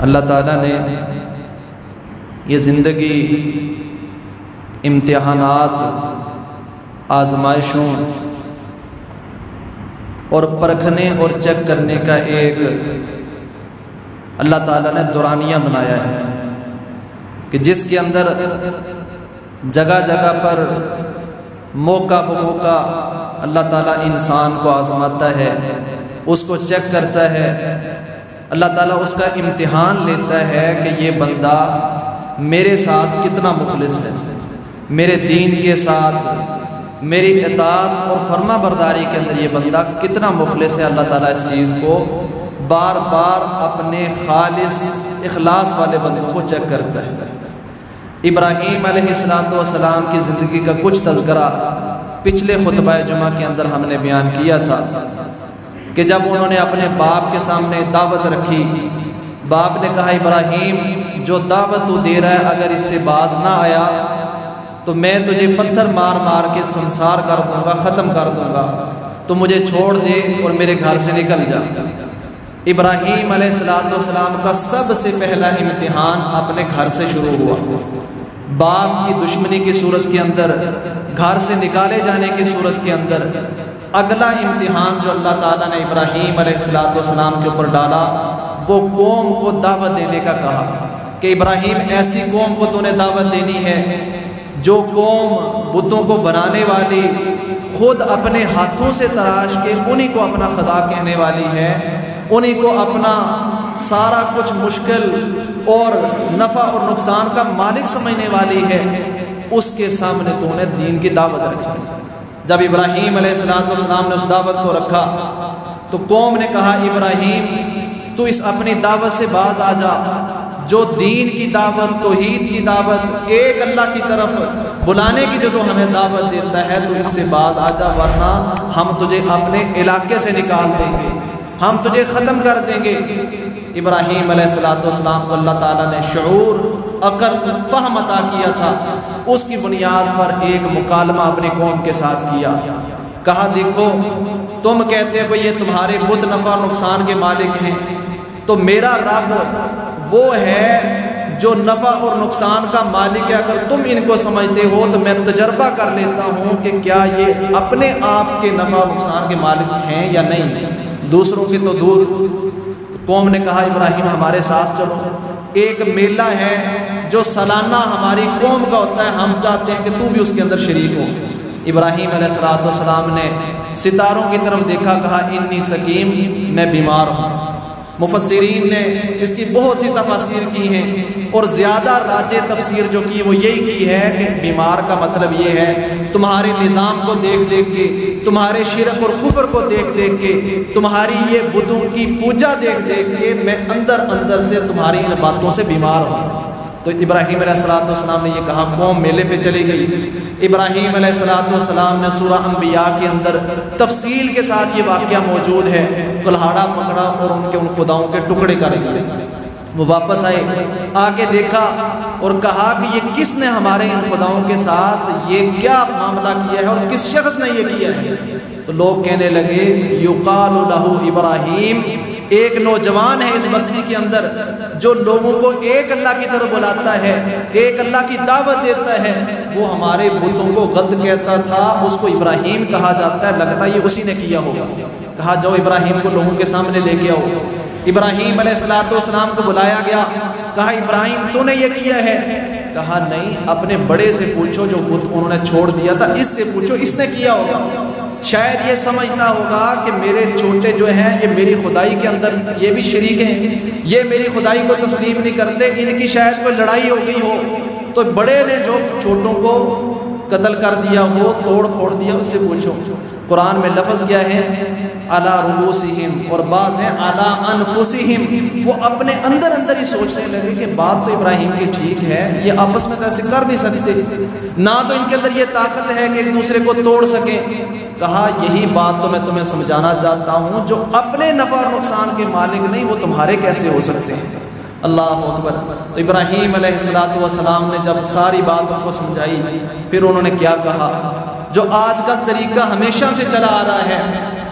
اللہ تعالیٰ نے یہ زندگی امتحانات، آزمائشوں اور پرکھنے اور چیک کرنے کا ایک اللہ تعالیٰ نے دورانیہ بنایا ہے کہ جس کے اندر جگہ جگہ پر موقع بموقع اللہ تعالیٰ انسان کو آزماتا ہے، اس کو چیک کرتا ہے، اللہ تعالیٰ اس کا امتحان لیتا ہے کہ یہ بندہ میرے ساتھ کتنا مخلص ہے، میرے دین کے ساتھ میری اطاعت اور فرما برداری کے اندر یہ بندہ کتنا مخلص ہے۔ اللہ تعالیٰ اس چیز کو بار بار اپنے خالص اخلاص والے بندوں کو چیک کرتا ہے۔ ابراہیم علیہ السلام کی زندگی کا کچھ تذکرہ پچھلے خطبہ جمعہ کے اندر ہم نے بیان کیا تھا کہ جب انہوں نے اپنے باپ کے سامنے دعوت رکھی، باپ نے کہا ابراہیم جو دعوت تو دے رہا ہے اگر اس سے باز نہ آیا تو میں تجھے پتھر مار مار کے سنسار کر دوں گا، ختم کر دوں گا، تو مجھے چھوڑ دے اور میرے گھر سے نکل جا۔ ابراہیم علیہ السلام کا سب سے پہلا امتحان اپنے گھر سے شروع ہوا، باپ کی دشمنی کی صورت کے اندر، گھر سے نکالے جانے کی صورت کے اندر اگلا امتحان جو اللہ تعالیٰ نے ابراہیم علیہ السلام کے اوپر ڈالا وہ قوم کو دعوت دینے کا کہا کہ ابراہیم ایسی قوم کو تو نے دعوت دینی ہے جو قوم بتوں کو بنانے والی، خود اپنے ہاتھوں سے تراش کے انہی کو اپنا خدا کہنے والی ہے، انہی کو اپنا سارا کچھ مشکل اور نفع اور نقصان کا مالک سمجھنے والی ہے، اس کے سامنے تو نے دین کی دعوت رکھی۔ جب ابراہیم علیہ السلام نے اس دعوت کو رکھا تو قوم نے کہا ابراہیم تو اس اپنی دعوت سے باز آ جا، جو دین کی دعوت، توحید کی دعوت، ایک اللہ کی طرف بلانے کی جو تو ہمیں دعوت دیتا ہے تو اس سے باز آ جا، ورنہ ہم تجھے اپنے علاقے سے نکال دیں گے، ہم تجھے ختم کر دیں گے۔ ابراہیم علیہ السلام کو اللہ تعالیٰ نے شعور، عقل، فہم عطا کیا تھا، اس کی بنیاد پر ایک مکالمہ اپنی قوم کے ساتھ کیا، کہا دیکھو تم کہتے ہو یہ تمہارے بت نفع اور نقصان کے مالک ہیں، تو میرا رب وہ ہے جو نفع اور نقصان کا مالک ہے، اگر تم ان کو سمجھتے ہو تو میں تجربہ کر لیتا ہوں کہ کیا یہ اپنے آپ کے نفع اور نقصان کے مالک ہیں یا نہیں، دوسروں کی تو دور۔ قوم نے کہا ابراہیم ہمارے ساتھ چلو، ایک میلہ ہے جو سالانہ ہماری قوم کا ہوتا ہے، ہم چاہتے ہیں کہ تو بھی اس کے اندر شریک ہو۔ ابراہیم علیہ السلام نے ستاروں کی طرف دیکھا، کہا انی سقیم، میں بیمار ہوں۔ مفسرین نے اس کی بہت سی تفاسیر کی ہیں اور زیادہ راجح تفسیر جو کی وہ یہی کی ہے کہ بیمار کا مطلب یہ ہے تمہارے نظام کو دیکھ دیکھ کے، تمہارے شرک اور کفر کو دیکھ دیکھ کے، تمہاری یہ بتوں کی پوجا دیکھ دیکھ کے میں اندر اندر سے تمہاری ان باتوں سے بیمار ہوں۔ تو ابراہیم علیہ السلام نے یہ کہا، قوم میلے پہ چلی گئی۔ ابراہیم علیہ السلام نے سورہ انبیاء کے اندر تفصیل کے ساتھ یہ واقعہ موجود ہے، کلہاڑا پکڑا اور ان کے ان خداؤں کے ٹکڑے کر دیے۔ وہ واپس آئے، آگے دیکھا اور کہا کہ یہ کس نے ہمارے ان خداؤں کے ساتھ یہ کیا معاملہ کیا ہے اور کس شخص نے یہ کیا ہے؟ تو لوگ کہنے لگے یقال لہ ابراہیم، ایک نوجوان ہے اس بستی کے اندر جو لوگوں کو ایک اللہ کی طرف بلاتا ہے، ایک اللہ کی دعوت دیتا ہے، وہ ہمارے بتوں کو غلط کہتا تھا، اس کو ابراہیم کہا جاتا ہے، لگتا ہے یہ اسی نے کیا ہوگا۔ کہا جاؤ ابراہیم کو لوگوں کے سامنے لے کے آؤ۔ ابراہیم علیہ السلام کو بلایا گیا، کہا ابراہیم تو نے یہ کیا ہے؟ کہا نہیں، اپنے بڑے سے پوچھو جو بت انہوں نے چھوڑ دیا تھا، اس سے پوچھو، اس نے کیا ہوگا۔ شاید یہ سمجھنا ہوگا کہ میرے چھوٹے جو ہیں یہ میری خدائی کے اندر یہ بھی شریک ہیں، یہ میری خدائی کو تسلیم نہیں کرتے، ان کی شاید کوئی لڑائی ہو گئی ہو، تو بڑے نے جو چھوٹوں کو قتل کر دیا ہو، توڑ پھوڑ دیا، اس سے پوچھو۔ قرآن میں لفظ کیا ہے؟ علی رؤوسہم، اور بعض ہیں علی انفسہم، وہ اپنے اندر اندر ہی سوچنے لگے کہ بات تو ابراہیم کی ٹھیک ہے، یہ آپس میں ایسے کر نہیں سکتے، نہ تو ان کے اندر یہ طاقت ہے کہ ایک دوسرے کو توڑ سکیں۔ کہا یہی بات تو میں تمہیں سمجھانا چاہتا ہوں، جو اپنے نفع اور نقصان کے مالک نہیں وہ تمہارے کیسے ہو سکتے ہیں؟ اللہ اکبر۔ تو ابراہیم علیہ السلام نے جب ساری بات ان کو سمجھائی، پھر انہوں نے کیا کہا جو آج کا طریقہ ہمیشہ سے چلا آ رہا ہے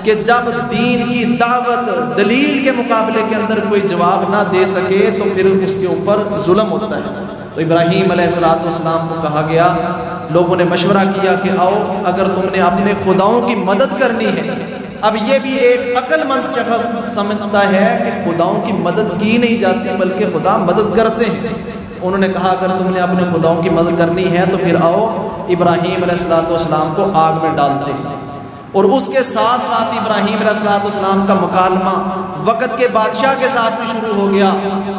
کہ جب دین کی دعوت دلیل کے مقابلے کے اندر کوئی جواب نہ دے سکے تو پھر اس کے اوپر ظلم ہوتا ہے۔ تو ابراہیم علیہ السلام کو کہا گیا، لوگوں نے مشورہ کیا کہ آؤ اگر تم نے اپنے خداؤں کی مدد کرنی ہے، اب یہ بھی ایک عقل مند شخص سمجھتا ہے کہ خداؤں کی مدد کی نہیں جاتی بلکہ خدا مدد کرتے ہیں۔ انہوں نے کہا اگر تم نے اپنے خداؤں کی مدد کرنی ہے تو پھر آؤ ابراہیم علیہ السلام کو آگ میں ڈالتے ہیں۔ اور اس کے ساتھ ساتھ ابراہیم علیہ السلام کا مکالمہ وقت کے بادشاہ کے ساتھ بھی شروع ہو گیا۔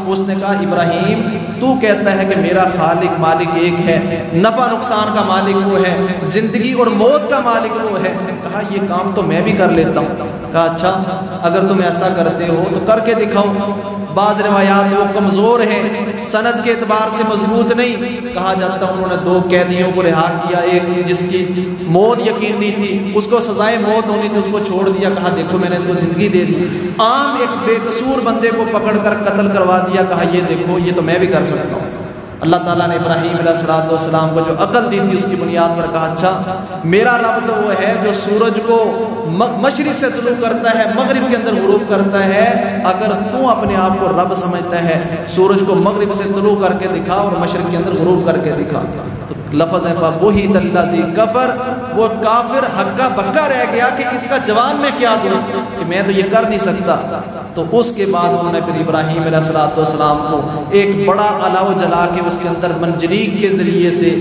اس نے کہا ابراہیم تو کہتا ہے کہ میرا خالق مالک ایک ہے، نفع نقصان کا مالک وہ ہے، زندگی اور موت کا مالک وہ ہے۔ کہا یہ کام تو میں بھی کر لیتا ہوں۔ کہا اچھا اگر تم ایسا کرتے ہو تو کر کے دکھاؤ۔ بعض روایات وہ کمزور ہیں، سند کے اعتبار سے مضبوط نہیں۔ کہا جاتا انہوں نے 2 قیدیوں کو رہا کیا، ایک جس کی موت یقینی تھی، اس کو سزائے موت ہونی تھی، اس کو چھوڑ دیا۔ کہا دیکھو میں نے اس کو زندگی دے دی۔ عام ایک بے قصور بندے کو پکڑ کر قتل کروا دیا۔ کہا یہ دیکھو یہ تو میں بھی کر سکتا ہوں۔ اللہ تعالیٰ نے ابراہیم علیہ السلام کو جو عقل دی تھی اس کی بنیاد پر کہا اچھا میرا رب تو وہ ہے جو سورج کو مشرق سے طلوع کرتا ہے، مغرب کے اندر غروب کرتا ہے۔ اگر تو اپنے آپ کو رب سمجھتا ہے، سورج کو مغرب سے طلوع کر کے دکھا اور مشرق کے اندر غروب کر کے دکھا۔ تو لفظ ہے فَبُهِتَ الَّذِي كَفَرَ، وہ کافر ہکا بکا رہ گیا کہ اس کا جواب میں کیا دوں کہ میں تو یہ کر نہیں سکتا۔ تو اس کے بعد انہوں نے پھر ابراہیم علیہ السلام کو ایک بڑا الاؤ جلا کے اس کے اندر منجنیق کے ذریعے سے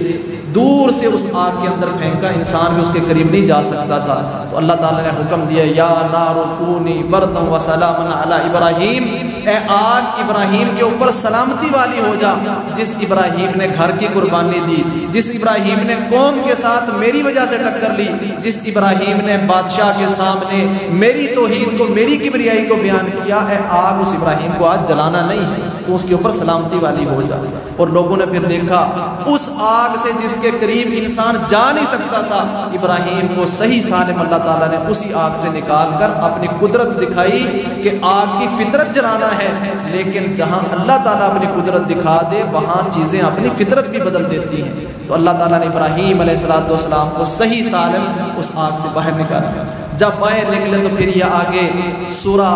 دور سے اس آگ کے اندر پھینکا، انسان بھی اس کے قریب نہیں جا سکتا تھا۔ تو اللہ تعالیٰ نے حکم دیا یا نار کونی بردا وسلاما علی ابراہیم، اے آگ ابراہیم کے اوپر سلامتی والی ہو جا۔ جس ابراہیم نے گھر کی قربانی دی، جس ابراہیم نے قوم کے ساتھ میری وجہ سے ٹکر لی، جس ابراہیم نے بادشاہ کے سامنے میری توحید کو، میری کبریائی کو بیان کیا، اے آگ اس ابراہیم کو آج جلانا نہیں ہے، تو اس کے اوپر سلامتی والی ہو جا۔ اور لوگوں نے پھر دیکھا اس آگ سے جس کے قریب انسان جا نہیں سکتا تھا، ابراہیم کو صحیح سالم اللہ تعالیٰ نے اسی آگ سے نکال کر اپنی قدرت دکھائی کہ آگ کی فطرت جلانا ہے، لیکن جہاں اللہ تعالیٰ اپنی قدرت دکھا دے وہاں چیزیں اپنی فطرت بھی بدل دیتی ہیں۔ تو اللہ تعالیٰ نے ابراہیم علیہ السلام کو صحیح سالم اس آگ سے باہر نکالا۔ جب باہر نکلے تو پھر یہ آگے سورہ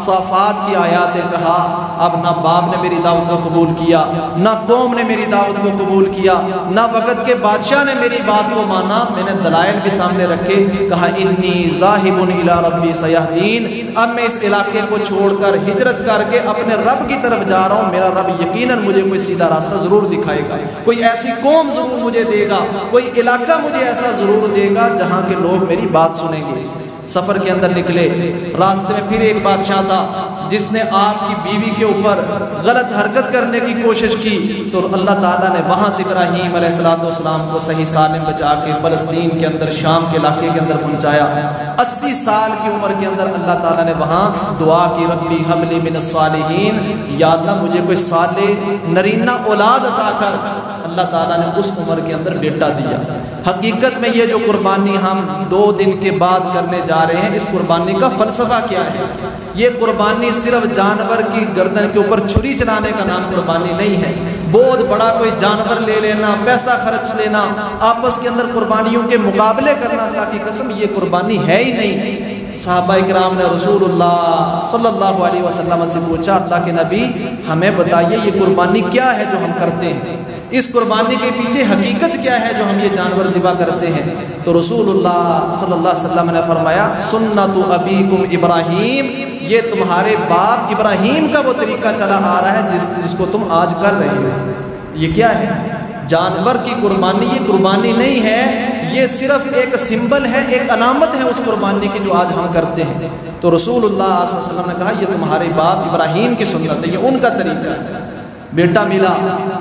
صافات کی آیاتیں کہا اب نہ باپ نے میری دعوت کو قبول کیا، نہ قوم نے میری دعوت کو قبول کیا، نہ وقت کے بادشاہ نے میری بات کو مانا۔ میں نے دلائل بھی سامنے رکھے، کہا انی ذاہب الی ربی سیہدین، اب میں اس علاقے کو چھوڑ کر ہجرت کر کے اپنے رب کی طرف جا رہا ہوں۔ میرا رب یقیناً مجھے کوئی سیدھا راستہ ضرور دکھائے گا، کوئی ایسی قوم ضرور مجھے دے گا، کوئی علاقہ مجھے ایسا ضرور دے گا جہاں کے لوگ میری بات سنیں گے۔ سفر کے اندر نکلے، راستے میں پھر ایک بادشاہ تھا جس نے آپ کی بیوی کے اوپر غلط حرکت کرنے کی کوشش کی، تو اللہ تعالیٰ نے وہاں سے ابراہیم علیہ السلام کو صحیح سالم بچا کے فلسطین کے اندر، شام کے علاقے کے اندر پہنچایا۔ 80 سال کی عمر کے اندر اللہ تعالیٰ نے وہاں دعا کی ربی حب لی من الصالحین، یا اللہ مجھے کوئی صالح نرینہ اولاد عطا کر۔ اللہ تعالیٰ نے اس عمر کے اندر بیٹا دیا۔ حقیقت میں یہ جو قربانی ہم 2 دن کے بعد کرنے جا رہے ہیں، اس قربانی کا فلسفہ کیا ہے؟ یہ قربانی صرف جانور کی گردن کے اوپر چھری چلانے کا نام قربانی نہیں ہے۔ بہت بڑا کوئی جانور لے لینا، پیسہ خرچ لینا، آپس کے اندر قربانیوں کے مقابلے کرنا، اللہ کی قسم یہ قربانی ہے ہی نہیں۔ صحابہ اکرام نے رسول اللہ صلی اللہ علیہ وسلم سے پوچھا اللہ کے نبی ہمیں بتائیے یہ قربانی کیا ہے جو ہم کرتے ہیں، اس قربانی کے پیچھے حقیقت کیا ہے جو ہم یہ جانور ذبح کرتے ہیں؟ تو رسول اللہ صلی اللہ علیہ وسلم نے فرمایا سنت ابیکم ابراہیم، یہ تمہارے باپ ابراہیم کا وہ طریقہ چلا آ رہا ہے جس کو تم آج کر رہے ہو۔ یہ کیا ہے؟ جانور کی قربانی یہ قربانی نہیں ہے، یہ صرف ایک سمبل ہے، ایک علامت ہے اس قربانی کی جو آج ہم کرتے ہیں۔ تو رسول اللہ صلی اللہ علیہ وسلم نے کہا یہ تمہارے باپ ابراہیم کی سنت ہے، یہ ان کا طریقہ ہے۔ بیٹا ملا،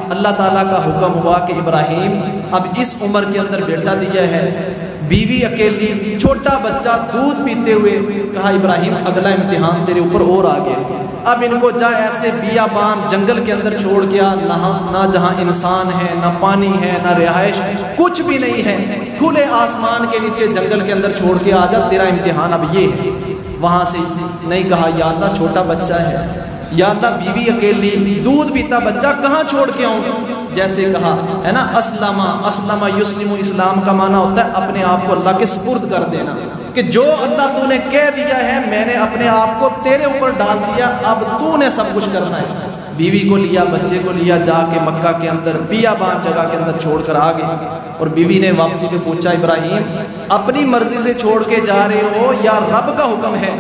اللہ تعالیٰ کا حکم ہوا کہ ابراہیم اب اس عمر کے اندر بیٹا دیا ہے، بیوی اکیلی، چھوٹا بچہ دودھ پیتے ہوئے، کہا ابراہیم اگلا امتحان تیرے اوپر اور آ گیا، اب ان کو جا ایسے بیابان جنگل کے اندر چھوڑ گیا، نہ جہاں انسان ہے، نہ پانی ہے، نہ رہائش، کچھ بھی نہیں ہے، کھلے آسمان کے نیچے جنگل کے اندر چھوڑ کے آ جا، تیرا امتحان اب یہ ہے۔ وہاں سے نہیں کہا یا اللہ چھوٹا بچہ ہے، یا اللہ بیوی اکیلی، دودھ پیتا بچہ کہاں چھوڑ کے آؤں؟ جیسے کہا ہے نا اسلم یسلم، اسلام کا معنی ہوتا ہے اپنے آپ کو اللہ کے سپرد کر دینا، کہ جو اللہ تو نے کہہ دیا ہے میں نے اپنے آپ کو تیرے اوپر ڈال دیا، اب تو نے سب کچھ کرنا ہے۔ بیوی کو لیا، بچے کو لیا، جا کے مکہ کے اندر بیابان جگہ کے اندر چھوڑ کر آ گئے، اور بیوی نے واپسی پہ پوچھا ابراہیم اپنی مرضی سے چھوڑ کے جا رہے ہو یا رب کا حکم ہے؟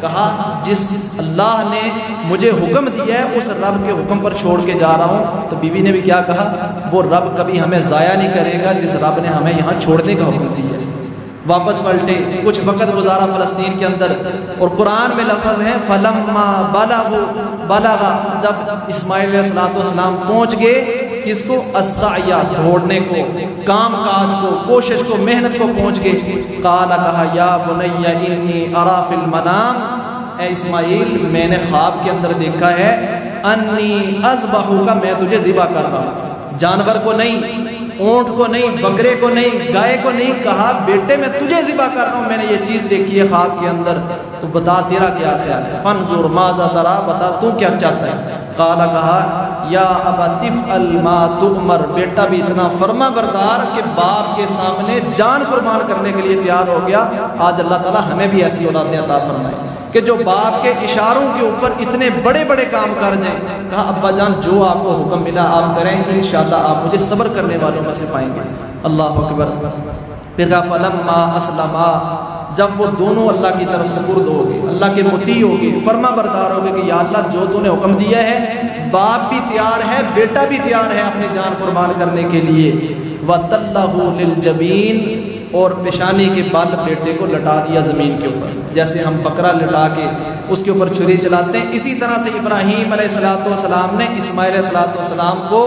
کہا جس اللہ نے مجھے حکم دیا ہے اس رب کے حکم پر چھوڑ کے جا رہا ہوں۔ تو بیوی نے بھی کیا کہا، وہ رب کبھی ہمیں ضائع نہیں کرے گا جس رب نے ہمیں یہاں چھوڑنے کا حکم دیا ہے۔ واپس پلٹے، کچھ وقت گزارا فلسطین کے اندر، اور قرآن میں لفظ ہے فلما بلغ، جب اسماعیل علیہ السلام پہنچ گئے کس کو، السعی، دوڑنے کو، کام کاج کو، کوشش کو، محنت کو پہنچ گئے، قال، کہا یا بنی انی ارا فی المنام، اے اسماعیل میں نے خواب کے اندر دیکھا ہے، انی اذبحک، میں تجھے ذبح کر رہا ہوں، جانور کو نہیں، اونٹ کو نہیں، بکرے کو نہیں، گائے کو نہیں، کہا بیٹے میں تجھے ذبح کر رہا ہوں، میں نے یہ چیز دیکھی ہے خواب کے اندر، تو بتا تیرا کیا خیال ہے، فانظر ماذا ترى، بتا تو کیا چاہتا ہے، قال، کہا یا ابت افعل ما تؤمر، بیٹا بھی اتنا فرما بردار کہ باپ کے سامنے جان قربان کرنے کے لیے تیار ہو گیا۔ آج اللہ تعالی ہمیں بھی ایسی اولادیں عطا فرمائے کہ جو باپ کے اشاروں کے اوپر اتنے بڑے بڑے کام کر جائیں۔ کہا ابا جان جو آپ کو حکم ملا آپ کریں، انشاءاللہ آپ مجھے صبر کرنے والوں میں سے پائیں گے۔ اللہ اکبر۔ پھر کہا فلما اسلما، جب وہ دونوں اللہ کی طرف سپرد ہو گئے، اللہ کے مطیع ہو گئے، فرما بردار ہو گئے کہ یا اللہ جو تو نے حکم دیا ہے، باپ بھی تیار ہے، بیٹا بھی تیار ہے اپنی جان قربان کرنے کے لیے، وَتَلَّهُ لِلْجَبِينِ، اور پیشانی کے بال بیٹے کو لٹا دیا زمین کے اوپر، جیسے ہم بکرا لٹا کے اس کے اوپر چھری چلاتے ہیں، اسی طرح سے ابراہیم علیہ السلام نے اسماعیل علیہ السلام کو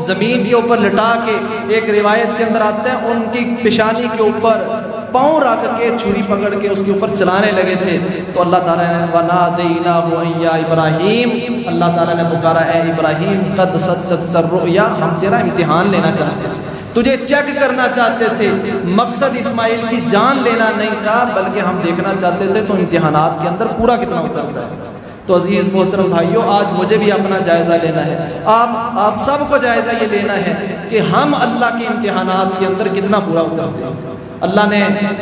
زمین کے اوپر لٹا کے، ایک روایت کے اندر آتا ہے ان کی پیشانی کے اوپر پاؤں رکھ کے چھری پکڑ کے اس کے اوپر چلانے لگے تھے، تو اللہ تعالیٰ نے وَنَادَيْنَاهُ أَن يَا إِبْرَاهِيمُ، اللہ تعالیٰ نے پکارا اے ابراہیم قد صدقت الرؤيا، ہم تیرا امتحان لینا چاہتے ہیں، تجھے چیک کرنا چاہتے تھے، مقصد اسماعیل کی جان لینا نہیں تھا بلکہ ہم دیکھنا چاہتے تھے تو امتحانات کے اندر پورا کتنا اترتا ہے۔ تو عزیز محترم بھائیوں، آج مجھے بھی اپنا جائزہ لینا ہے، آپ سب کو جائزہ یہ لینا ہے کہ ہم اللہ کے امتحانات کے اندر کتنا پورا اترتے ہیں۔ اللہ نے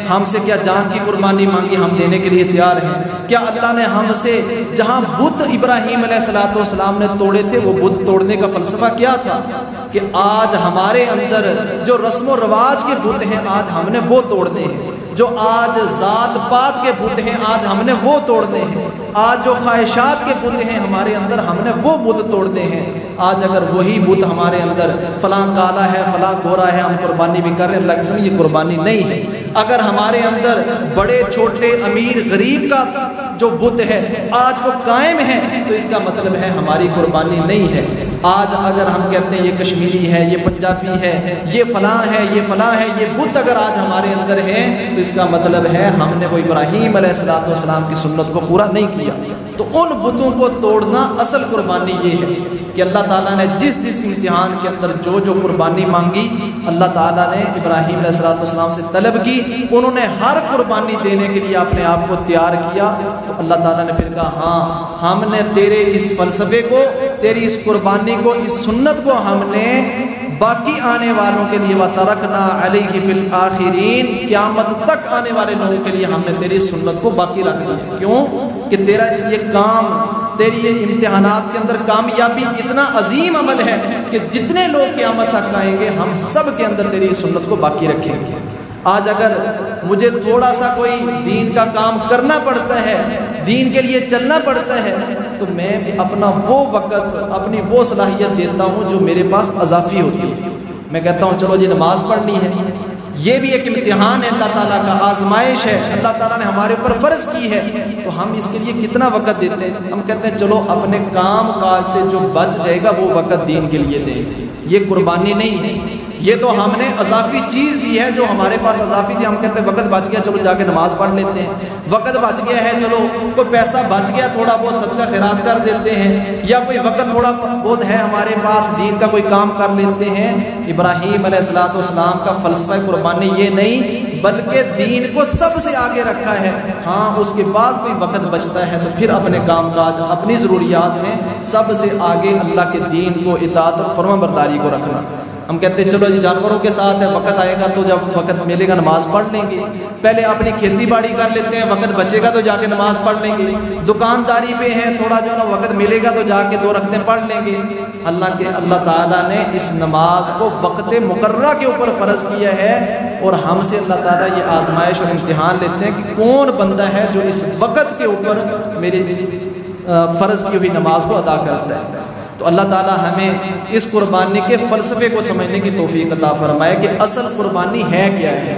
ہم سے کیا جان کی قربانی مانگی، ہم دینے کے لیے تیار ہیں۔ کیا اللہ نے ہم سے جہاں بت ابراہیم علیہ السلام نے توڑے تھے، وہ بت توڑنے کا فلسفہ کیا تھا کہ آج ہمارے اندر جو رسم و رواج کے بت ہیں آج ہم نے وہ توڑنے ہیں، جو آج ذات پات کے بت ہیں آج ہم نے وہ توڑنے ہیں، آج جو خواہشات کے بت ہیں ہمارے اندر ہم نے وہ بت توڑنے ہیں۔ آج اگر وہی بت ہمارے اندر فلاں کالا ہے فلاں گورا ہے، ہم قربانی بھی کر رہے ہیں، اللہ قسم یہ قربانی نہیں ہے۔ اگر ہمارے اندر بڑے چھوٹے امیر غریب کا جو بت ہے آج وہ قائم ہے تو اس کا مطلب ہے ہماری قربانی نہیں ہے۔ آج اگر ہم کہتے ہیں یہ کشمیری ہے، یہ پنجابی ہے، یہ فلاں ہے، یہ فلاں ہے، یہ بت اگر آج ہمارے اندر ہے تو اس کا مطلب ہے ہم نے وہ ابراہیم علیہ السلام کی سنت کو پورا نہیں کیا۔ تو ان بتوں کو توڑنا اصل قربانی یہ ہے کہ اللہ تعالیٰ نے جس امتحان کے اندر جو قربانی مانگی اللہ تعالیٰ نے ابراہیم علیہ السلام سے طلب کی، انہوں نے ہر قربانی دینے کے لیے اپنے آپ کو تیار کیا، تو اللہ تعالیٰ نے پھر کہا ہاں ہم نے تیرے اس فلسفے کو، تیری اس قربانی کو، اس سنت کو ہم نے باقی آنے والوں کے لیے وَتَرَكْنَا عَلَيْهِ فِي الْآخِرِينَ، قیامت تک آنے والے لوگوں کے لیے ہم نے تیری سنت کو باقی رکھ دیا۔ کیوں کہ تیرا یہ کام، تیری یہ امتحانات کے اندر کامیابی اتنا عظیم عمل ہے کہ جتنے لوگ قیامت تک آئیں گے ہم سب کے اندر تیری اس سنت کو باقی رکھیں گے۔ آج اگر مجھے تھوڑا سا کوئی دین کا کام کرنا پڑتا ہے، دین کے لیے چلنا پڑتا ہے، تو میں اپنا وہ وقت، اپنی وہ صلاحیت دیتا ہوں جو میرے پاس اضافی ہوتی ہے۔ میں کہتا ہوں چلو جی نماز پڑھنی ہے، یہ بھی ایک امتحان ہے، اللہ تعالیٰ کا آزمائش ہے، اللہ تعالیٰ نے ہمارے اوپر فرض کی ہے، تو ہم اس کے لیے کتنا وقت دیتے ہیں؟ ہم کہتے ہیں چلو اپنے کام کاج سے جو بچ جائے گا وہ وقت دین کے لیے دیں گے۔ یہ قربانی نہیں ہے، یہ تو ہم نے اضافی چیز دی ہے جو ہمارے پاس اضافی تھی۔ ہم کہتے ہیں وقت بچ گیا چلو جا کے نماز پڑھ لیتے ہیں، وقت بچ گیا ہے چلو کوئی پیسہ بچ گیا تھوڑا بہت صدقہ خیرات کر دیتے ہیں، یا کوئی وقت تھوڑا بہت ہے ہمارے پاس دین کا کوئی کام کر لیتے ہیں۔ ابراہیم علیہ السلام کا فلسفہ قربانی یہ نہیں بلکہ دین کو سب سے آگے رکھا ہے۔ ہاں اس کے بعد کوئی وقت بچتا ہے تو پھر اپنے کام کاج، اپنی ضروریات میں سب سے آگے اللہ کے دین کو، اطاعت اور فرما برداری کو رکھنا۔ ہم کہتے ہیں چلو جی جانوروں کے ساتھ ہے، وقت آئے گا تو جب وقت ملے گا نماز پڑھ لیں گے، پہلے اپنی کھیتی باڑی کر لیتے ہیں، وقت بچے گا تو جا کے نماز پڑھ لیں گے، دکانداری پہ ہیں تھوڑا جو نا وقت ملے گا تو جا کے 2 رکعتیں پڑھ لیں گے۔ اللہ تعالیٰ نے اس نماز کو وقت مقررہ کے اوپر فرض کیا ہے، اور ہم سے اللہ تعالیٰ یہ آزمائش اور امتحان لیتے ہیں کہ کون بندہ ہے جو اس وقت کے اوپر میرے فرض کی ہوئی نماز کو ادا کرتا ہے۔ تو اللہ تعالیٰ ہمیں اس قربانی کے فلسفے کو سمجھنے کی توفیق عطا فرمائے کہ اصل قربانی ہے کیا ہے۔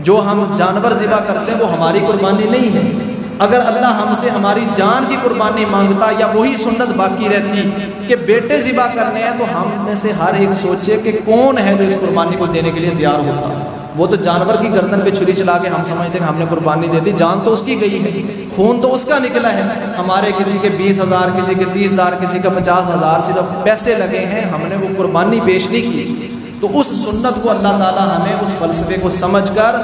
جو ہم جانور ذبح کرتے ہیں وہ ہماری قربانی نہیں ہے۔ اگر اللہ ہم سے ہماری جان کی قربانی مانگتا یا وہی سنت باقی رہتی کہ بیٹے ذبح کرنے ہیں، تو ہم میں سے ہر ایک سوچے کہ کون ہے جو اس قربانی کو دینے کے لیے تیار ہوتا۔ وہ تو جانور کی گردن پہ چھری چلا کے ہم سمجھتے ہیں کہ ہم نے قربانی دے دی، جان تو اس کی گئی ہے، خون تو اس کا نکلا ہے، ہمارے کسی کے 20,000 کسی کے 30,000 کسی کا 50,000 صرف پیسے لگے ہیں، ہم نے وہ قربانی پیش نہیں کی۔ تو اس سنت کو اللہ تعالیٰ ہمیں اس فلسفے کو سمجھ کر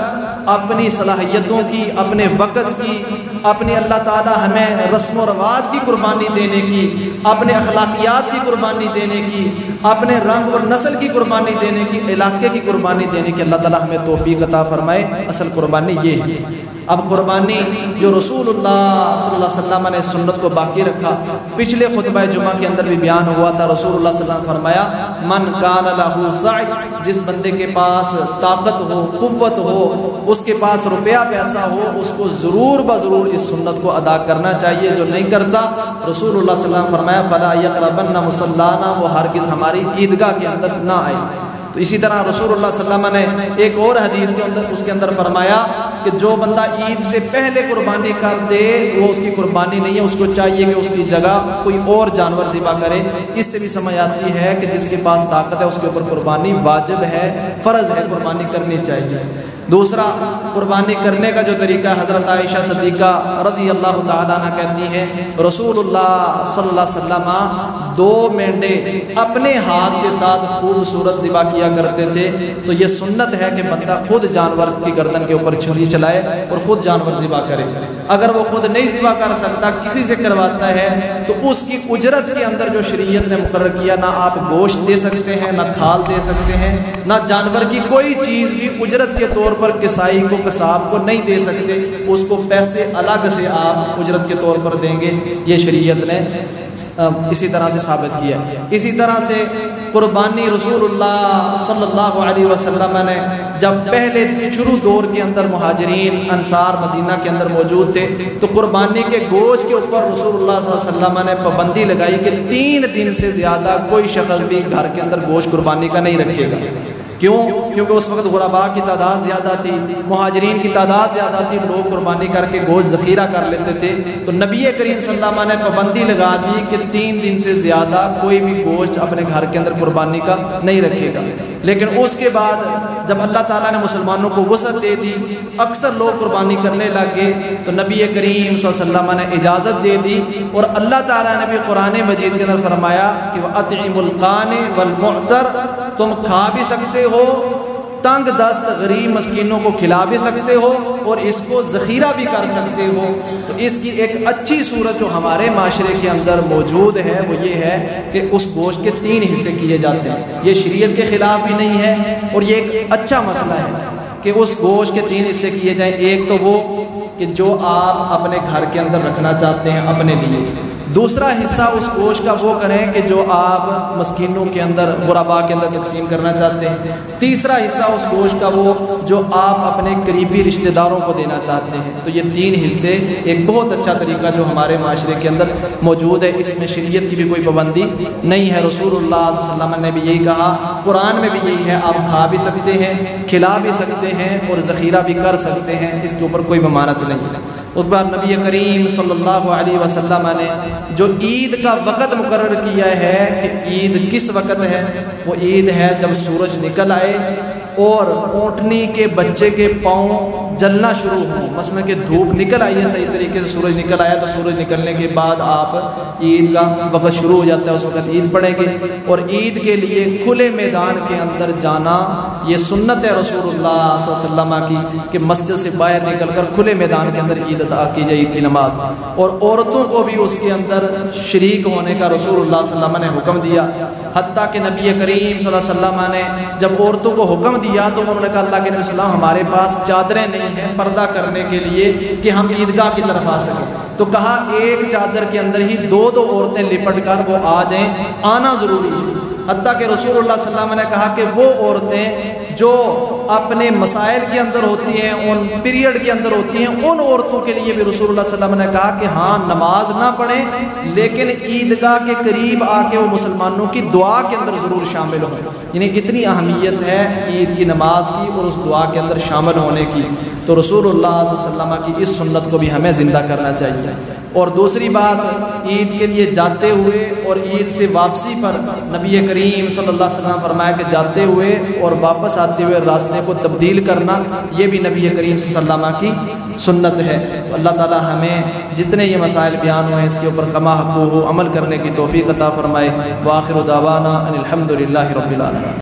اپنی صلاحیتوں کی، اپنے وقت کی، اپنی اللہ تعالیٰ ہمیں رسم و رواج کی قربانی دینے کی، اپنے اخلاقیات کی قربانی دینے کی، اپنے رنگ اور نسل کی قربانی دینے کی، علاقے کی قربانی دینے کی اللہ تعالیٰ ہمیں توفیق عطا فرمائے۔ اصل قربانی یہ ہے۔ اب قربانی جو رسول اللہ صلی اللہ علیہ وسلم نے سنت کو باقی رکھا، پچھلے خطبہ جمعہ کے اندر بھی بیان ہوا تھا، رسول اللہ صلی اللہ علیہ وسلم نے فرمایا من کان لہ سعی، جس بندے کے پاس طاقت ہو، قوت ہو، اس کے پاس روپیہ پیسہ ہو، اس کو ضرور بضرور اس سنت کو ادا کرنا چاہیے۔ جو نہیں کرتا، رسول اللہ صلی اللہ علیہ وسلم نے فرمایا فلا یقربن مصلانا، وہ ہرگز ہماری عیدگاہ کے اندر نہ آئے۔ تو اسی طرح رسول اللہ صلی اللہ علیہ وسلم نے ایک اور حدیث کے اندر اس کے اندر فرمایا کہ جو بندہ عید سے پہلے قربانی کر دے وہ اس کی قربانی نہیں ہے، اس کو چاہیے کہ اس کی جگہ کوئی اور جانور ذبح کرے۔ اس سے بھی سمجھ آتی ہے کہ جس کے پاس طاقت ہے اس کے اوپر قربانی واجب ہے، فرض ہے، قربانی کرنی چاہیے۔ دوسرا قربانی کرنے کا جو طریقہ حضرت عائشہ صدیقہ رضی اللہ تعالیٰ عنہ کہتی ہیں رسول اللہ صلی اللہ علیہ وسلم 2 مینڈے اپنے ہاتھ کے ساتھ خوبصورت ذبح کیا کرتے تھے۔ تو یہ سنت ہے کہ بندہ خود جانور کی گردن کے اوپر چھری چلائے اور خود جانور ذبح کرے۔ اگر وہ خود نہیں ذبح کر سکتا، کسی سے کرواتا ہے، تو اس کی اجرت کے اندر جو شریعت نے مقرر کیا، نہ آپ گوشت دے سکتے ہیں، نہ کھال دے سکتے ہیں، نہ جانور کی کوئی چیز بھی اجرت کے طور پر کسائی کو، قصاب کو نہیں دے سکتے، اس کو پیسے الگ سے آپ اجرت کے طور پر دیں گے۔ یہ شریعت نے اسی طرح سے ثابت کیا۔ اسی طرح سے قربانی رسول اللہ صلی اللہ علیہ وسلم نے جب پہلے شروع دور کے اندر مہاجرین انصار مدینہ کے اندر موجود تھے، تو قربانی کے گوشت کے اوپر رسول اللہ صلی اللہ علیہ وسلم نے پابندی لگائی کہ 3 دن سے زیادہ کوئی شخص بھی گھر کے اندر گوشت قربانی کا نہیں رکھے گا۔ کیوں؟ کیونکہ اس وقت غرباء کی تعداد زیادہ تھی، مہاجرین کی تعداد زیادہ تھی، لوگ قربانی کر کے گوشت ذخیرہ کر لیتے تھے۔ تو نبی کریم صلی اللہ علیہ وسلم نے پابندی لگا دی کہ 3 دن سے زیادہ کوئی بھی گوشت اپنے گھر کے اندر قربانی کا نہیں رکھے گا۔ لیکن اس کے بعد جب اللہ تعالیٰ نے مسلمانوں کو وسعت دے دی، اکثر لوگ قربانی کرنے لگ گئے، تو نبی کریم صلی اللہ علیہ وسلم نے اجازت دے دی، اور اللہ تعالیٰ نے بھی قرآن مجید کے اندر فرمایا کہ وَأَطْعِمُ الْقَانِعَ وَالْمُعْتَرَ، تم کھا بھی سکتے ہو، تنگ دست غریب مسکینوں کو کھلا بھی سکتے ہو، اور اس کو ذخیرہ بھی کر سکتے ہو۔ تو اس کی ایک اچھی صورت جو ہمارے معاشرے کے اندر موجود ہے وہ یہ ہے کہ اس گوشت کے 3 حصے کیے جاتے ہیں۔ یہ شریعت کے خلاف بھی نہیں ہے، اور یہ ایک اچھا مسئلہ ہے کہ اس گوشت کے 3 حصے کیے جائیں۔ ایک تو وہ کہ جو آپ اپنے گھر کے اندر رکھنا چاہتے ہیں اپنے لیے، دوسرا حصہ اس گوشت کا وہ کریں کہ جو آپ مسکینوں کے اندر، غرباء کے اندر تقسیم کرنا چاہتے ہیں، تیسرا حصہ اس گوشت کا وہ جو آپ اپنے قریبی رشتہ داروں کو دینا چاہتے ہیں۔ تو یہ 3 حصے ایک بہت اچھا طریقہ جو ہمارے معاشرے کے اندر موجود ہے، اس میں شریعت کی بھی کوئی پابندی نہیں ہے۔ رسول اللہ صلی اللہ علیہ وسلم نے بھی یہی کہا، قرآن میں بھی یہی ہے، آپ کھا بھی سکتے ہیں، کھلا بھی سکتے ہیں، اور ذخیرہ بھی کر سکتے ہیں، اس کے اوپر کوئی ممانعت نہیں۔ اس بار نبی کریم صلی اللہ علیہ وسلم نے جو عید کا وقت مقرر کیا ہے کہ عید کس وقت ہے، وہ عید ہے جب سورج نکل آئے اور اونٹنی کے بچے کے پاؤں جلنا شروع ہوں، مثلا کہ دھوپ نکل آئی ہے صحیح طریقے سے، سورج نکل آیا تو سورج نکلنے کے بعد آپ عید کا وقت شروع ہو جاتا ہے، اس وقت عید پڑھیں گے۔ اور عید کے لیے کھلے میدان کے اندر جانا یہ سنت ہے رسول اللہ صلی اللہ علیہ وسلم کی کہ مسجد سے باہر نکل کر کھلے میدان کے اندر عید ادا کی جائے، عید کی نماز، اور عورتوں کو بھی اس کے اندر شریک ہونے کا رسول اللہ صلی اللہ علیہ وسلم نے حکم دیا۔ حتیٰ کہ نبی کریم صلی اللہ علیہ وسلم نے جب عورتوں کو حکم دیا تو انہوں نے کہا اللہ کے نبی صلی اللہ علیہ وسلم ہمارے پاس چادریں نہیں ہیں پردہ کرنے کے لیے کہ ہم عیدگاہ کی طرف آ سکیں، تو کہا ایک چادر کے اندر ہی دو عورتیں لپٹ کر وہ آ جائیں، آنا ضروری ہے۔ حتیٰ کہ رسول اللہ صلی اللہ علیہ وسلم نے کہا کہ وہ عورتیں جو اپنے مسائل کے اندر ہوتی ہیں، ان پیریڈ کے اندر ہوتی ہیں، ان عورتوں کے لیے بھی رسول اللہ صلی اللہ علیہ وسلم نے کہا کہ ہاں نماز نہ پڑھیں لیکن عیدگاہ کے قریب آ کے وہ مسلمانوں کی دعا کے اندر ضرور شامل ہوں۔ یعنی اتنی اہمیت ہے عید کی نماز کی اور اس دعا کے اندر شامل ہونے کی، تو رسول اللہ صلی اللہ علیہ وسلم کی اس سنت کو بھی ہمیں زندہ کرنا چاہیے۔ اور دوسری بات، عید کے لیے جاتے ہوئے اور عید سے واپسی پر نبی کریم صلی اللہ علیہ وسلم فرمایا کہ جاتے ہوئے اور واپس آتے ہوئے راستے کو تبدیل کرنا، یہ بھی نبی کریم صلی اللہ علیہ وسلم کی سنت ہے۔ اللہ تعالی ہمیں جتنے یہ مسائل بیان ہوئے اس کے اوپر کما حقہ عمل کرنے کی توفیق عطا فرمائے۔ وآخر دعوانا ان الحمد للہ رب العالمین۔